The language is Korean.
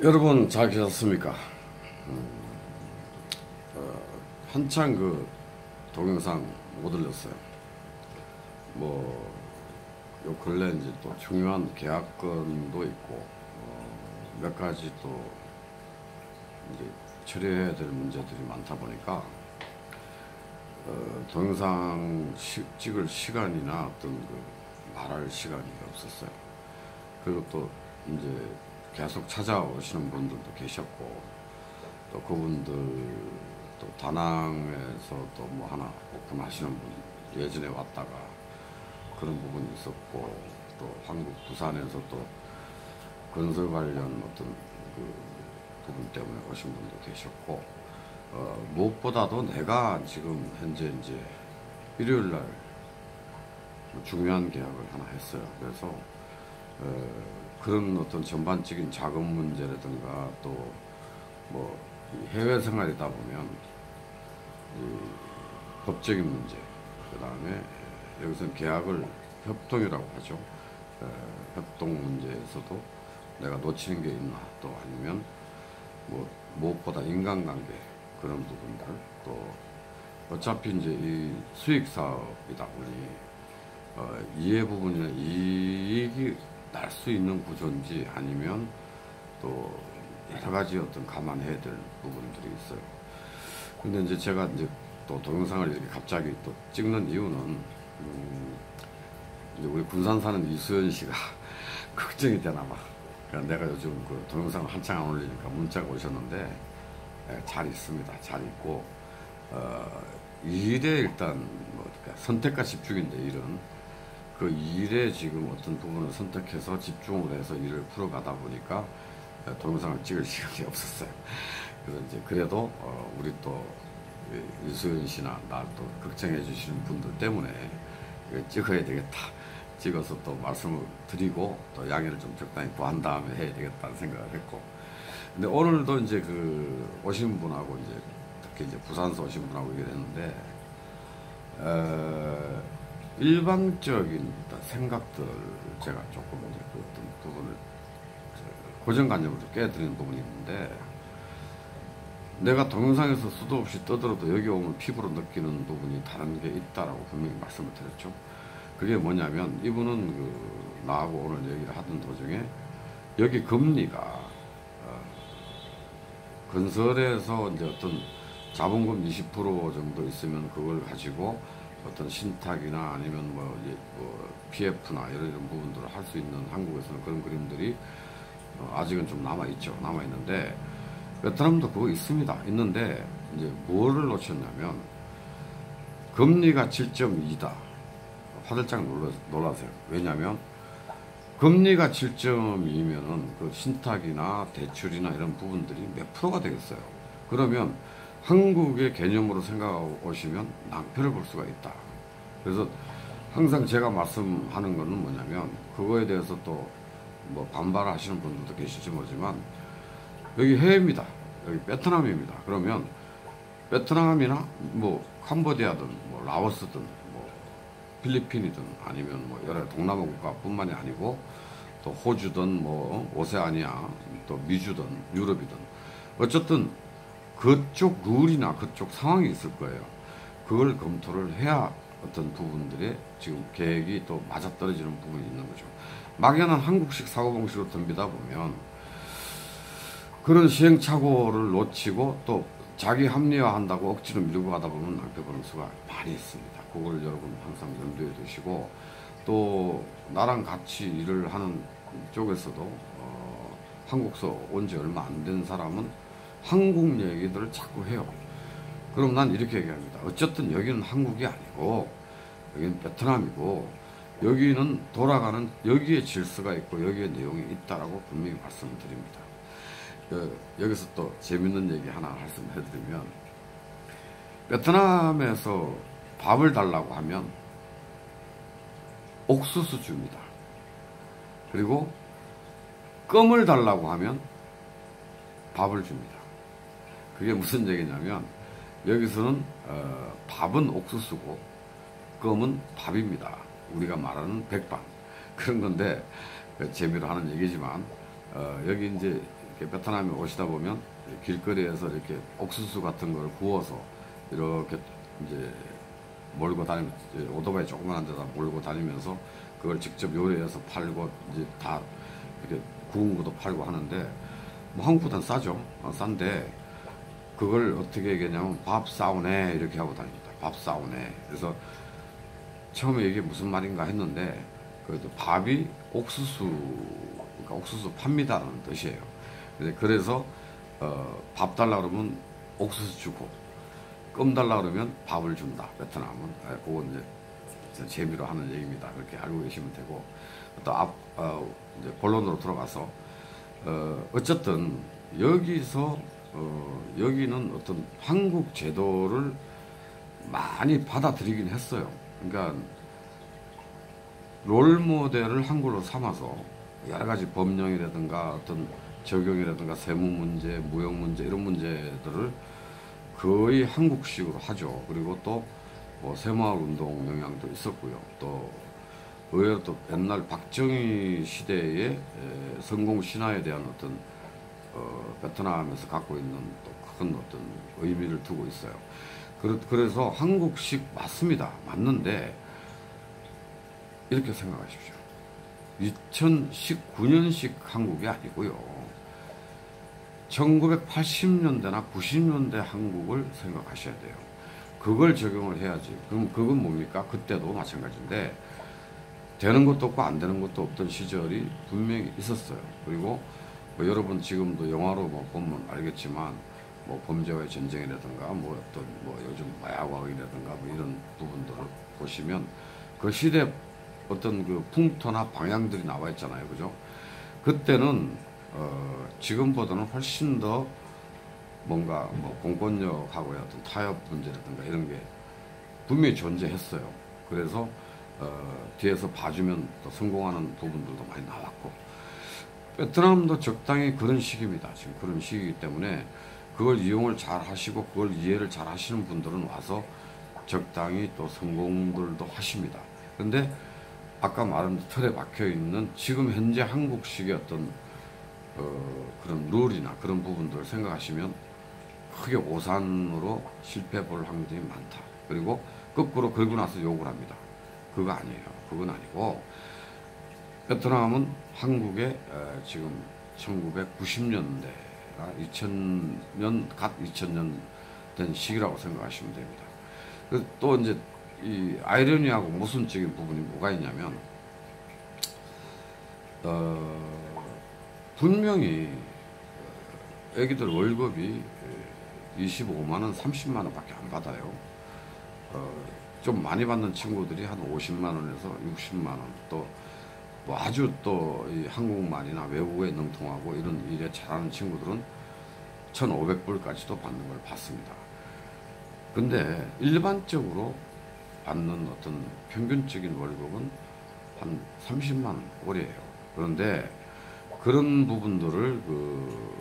여러분 잘 계셨습니까? 한창 동영상 못 올렸어요. 뭐, 요 근래 이제 또 중요한 계약건도 있고, 몇 가지 또 이제 처리해야 될 문제들이 많다 보니까, 동영상 찍을 시간이나 말할 시간이 없었어요. 그리고 또 이제 계속 찾아오시는 분들도 계셨고, 또 그분들 또 다낭에서 또 뭐 하나 오픈하시는 분 예전에 왔다가 그런 부분이 있었고, 또 한국 부산에서 또 건설 관련 어떤 그 부분 때문에 오신 분도 계셨고, 무엇보다도 내가 지금 현재 이제 일요일 날 중요한 계약을 하나 했어요. 그래서 그런 어떤 전반적인 자금 문제라든가 또 뭐 해외 생활이다 보면 이 법적인 문제, 그 다음에 여기서 계약을 협동이라고 하죠. 협동 문제에서도 내가 놓치는 게 있나, 또 아니면 뭐 무엇보다 인간관계 그런 부분들, 또 어차피 이제 이 수익 사업이다 보니 이해 부분이나 이익이 날 수 있는 구조인지 아니면 또 여러 가지 어떤 감안해야 될 부분들이 있어요. 근데 이제 제가 이제 또 동영상을 이렇게 갑자기 또 찍는 이유는 이제 우리 군산 사는 이수연 씨가 걱정이 되나 봐. 그러니까 내가 요즘 그 동영상을 한창 안 올리니까 문자가 오셨는데, 잘 있습니다. 잘 있고, 일에 일단 뭐 선택과 집중인데, 일은 그 일에 지금 어떤 부분을 선택해서 집중을 해서 일을 풀어가다 보니까 동영상을 찍을 시간이 없었어요. 그래서 이제 그래도 우리 또 이수연 씨나 날 또 걱정해 주시는 분들 때문에 찍어야 되겠다. 찍어서 또 말씀을 드리고 또 양해를 좀 적당히 구한 다음에 해야 되겠다는 생각을 했고. 근데 오늘도 이제 오신 분하고 이제 특히 이제 부산서 오신 분하고 얘기를 했는데, 일방적인 생각들을 제가 조금 이제 그 어떤 부분을 고정관념을 좀 깨뜨리는 부분이 있는데, 내가 동영상에서 수도 없이 떠들어도 여기 오면 피부로 느끼는 부분이 다른 게 있다라고 분명히 말씀을 드렸죠. 그게 뭐냐면, 이분은 나하고 오늘 얘기를 하던 도중에 여기 금리가 건설에서 이제 어떤 자본금 20% 정도 있으면 그걸 가지고 어떤 신탁이나 아니면 PF나 이런 부분들을 할 수 있는, 한국에서는 그런 그림들이 아직은 좀 남아있죠. 남아있는데, 베트남도 그거 있습니다. 있는데, 이제 뭐를 놓쳤냐면, 금리가 7.2다. 화들짝 놀라세요. 왜냐면, 금리가 7.2면은 그 신탁이나 대출이나 이런 부분들이 몇 프로가 되겠어요. 그러면 한국의 개념으로 생각하고 오시면 낭패를 볼 수가 있다. 그래서 항상 제가 말씀하는 거는 뭐냐면, 그거에 대해서 또 뭐 반발하시는 분들도 계실지 모르지만, 여기 해외입니다. 여기 베트남입니다. 그러면 베트남이나 뭐 캄보디아든 뭐 라오스든 뭐 필리핀이든 아니면 뭐 여러 동남아 국가뿐만이 아니고 또 호주든 뭐 오세아니아, 또 미주든 유럽이든 어쨌든 그쪽 룰이나 그쪽 상황이 있을 거예요. 그걸 검토를 해야 어떤 부분들의 지금 계획이 또 맞아떨어지는 부분이 있는 거죠. 막연한 한국식 사고방식으로 덤비다 보면 그런 시행착오를 놓치고 또 자기 합리화한다고 억지로 밀고 가다 보면 낭패 보는 수가 많이 있습니다. 그걸 여러분 항상 염두에 두시고, 또 나랑 같이 일을 하는 쪽에서도 한국서 온 지 얼마 안 된 사람은 한국 얘기들을 자꾸 해요. 그럼 난 이렇게 얘기합니다. 어쨌든 여기는 한국이 아니고 여기는 베트남이고, 여기는 돌아가는, 여기에 질서가 있고 여기에 내용이 있다라고 분명히 말씀을 드립니다. 여기서 또 재밌는 얘기 하나 말씀해드리면, 베트남에서 밥을 달라고 하면 옥수수 줍니다. 그리고 껌을 달라고 하면 밥을 줍니다. 그게 무슨 얘기냐면, 여기서는 밥은 옥수수고 껌은 밥입니다. 우리가 말하는 백반, 그런 건데 재미로 하는 얘기지만, 여기 이제 이렇게 베트남에 오시다 보면 길거리에서 이렇게 옥수수 같은 걸 구워서 이렇게 이제 몰고 다니면 오토바이 조그만한 데다 몰고 다니면서 그걸 직접 요리해서 팔고 이제 다 이렇게 구운 것도 팔고 하는데 뭐 한국보단 싸죠. 싼데 그걸 어떻게 얘기하냐면 밥 싸우네 이렇게 하고 다닙니다. 밥 싸우네. 그래서 처음에 이게 무슨 말인가 했는데 그래도 밥이 옥수수 그러니까 옥수수 팝니다라는 뜻이에요. 그래서 밥 달라 그러면 옥수수 주고 껌 달라 그러면 밥을 준다. 베트남은 그건 이제 재미로 하는 얘기입니다. 그렇게 알고 계시면 되고 또 이제 본론으로 들어가서 어쨌든 여기서 여기는 어떤 한국 제도를 많이 받아들이긴 했어요. 그러니까 롤 모델을 한국으로 삼아서 여러 가지 법령이라든가 어떤 적용이라든가 세무 문제, 무역 문제 이런 문제들을 거의 한국식으로 하죠. 그리고 또 뭐 새마을 운동 영향도 있었고요. 또 의외로 또 옛날 박정희 시대의 성공 신화에 대한 어떤 베트남에서 갖고 있는 또 큰 어떤 의미를 두고 있어요. 그래서 한국식 맞습니다. 맞는데 이렇게 생각하십시오. 2019년식 한국이 아니고요. 1980년대나 90년대 한국을 생각하셔야 돼요. 그걸 적용을 해야지. 그럼 그건 뭡니까? 그때도 마찬가지인데 되는 것도 없고 안 되는 것도 없던 시절이 분명히 있었어요. 그리고 뭐 여러분 지금도 영화로 뭐 보면 알겠지만 뭐 범죄와의 전쟁이라든가 뭐 어떤 뭐 요즘 마약왕이라든가 뭐 이런 부분들을 보시면 그 시대 어떤 그 풍토나 방향들이 나와 있잖아요. 그죠? 그때는 지금보다는 훨씬 더 뭔가 뭐 공권력하고의 어떤 타협 문제라든가 이런 게 분명히 존재했어요. 그래서 뒤에서 봐주면 또 성공하는 부분들도 많이 나왔고 베트남도 적당히 그런 시기입니다. 지금 그런 시기이기 때문에 그걸 이용을 잘 하시고 그걸 이해를 잘 하시는 분들은 와서 적당히 또 성공들도 하십니다. 그런데 아까 말한 틀에 박혀 있는 지금 현재 한국식의 어떤 그런 룰이나 그런 부분들을 생각하시면 크게 오산으로 실패 볼 확률이 많다. 그리고 거꾸로 그러고 나서 욕을 합니다. 그거 아니에요. 그건 아니고 베트남은 한국의 지금 1990년대가 2000년 갓 2000년 된 시기라고 생각하시면 됩니다. 또 이제 이 아이러니하고 모순적인 부분이 뭐가 있냐면 분명히 애기들 월급이 25만원, 30만원밖에 안 받아요. 좀 많이 받는 친구들이 한 50만원에서 60만원 또 뭐 아주 또 이 한국말이나 외국에 능통하고 이런 일에 잘하는 친구들은 1,500불까지도 받는 걸 봤습니다. 근데 일반적으로 받는 어떤 평균적인 월급은 한 30만원 올해예요. 그런데 그런 부분들을 그